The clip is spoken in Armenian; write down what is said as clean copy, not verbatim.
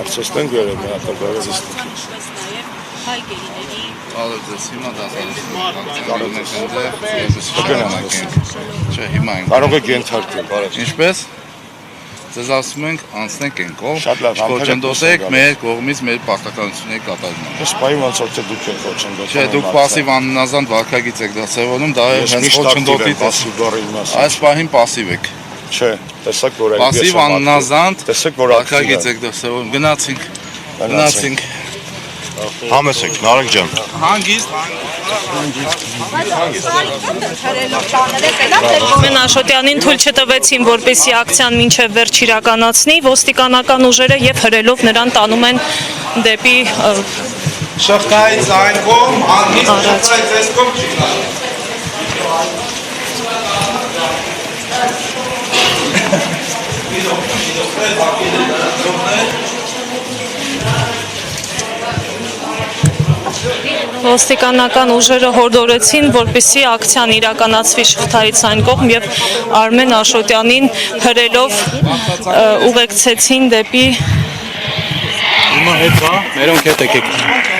Արցստեն գերել մի հատ բերես։ Հայ գերիների Ալերձես հիմա դասարություն Չէ, հիմա ենք Կարող եք ենթարկել։ Ինչպես? Ձեզ ասում ենք անցնենք են կողմ Շատ լավ, Խոչընդոտեք մեր կողմից մեր պարտականությունների կատարումը Ես պայի ոնց որ թե դուք եք խոչընդոտում Չէ, դուք պասիվ աննազանդ վարքագիծ եք դասավորում, դա հենց խոչընդոտի Այս պահին պասիվ եք Չէ, տեսակ որ Պասիվ աննազանդ տեսակ որ վարքագիծ եք դասավորում Գնացինք Համեցեք, Նարեկ ջան Հանգիստ Արմեն Աշոտյանին թույլ չտվեցին, որպեսզի ակցիան մինչև վերջ իրականացնի, ոստիկանական ուժերը եւ հրելով նրան տանում են դեպի Շղթայից այն կողմ, հանգիստ շղթայից այս կողմ չի Ոստիկանական ուժերը հորդորեցին, որպեսզի ակցիան իրականացվի շղթայից այն կողմ եւ Արմեն Աշոտյանին հրելով ուղեկցեցին դեպի Հիմա հետ բա, մերոնք հետ եկեք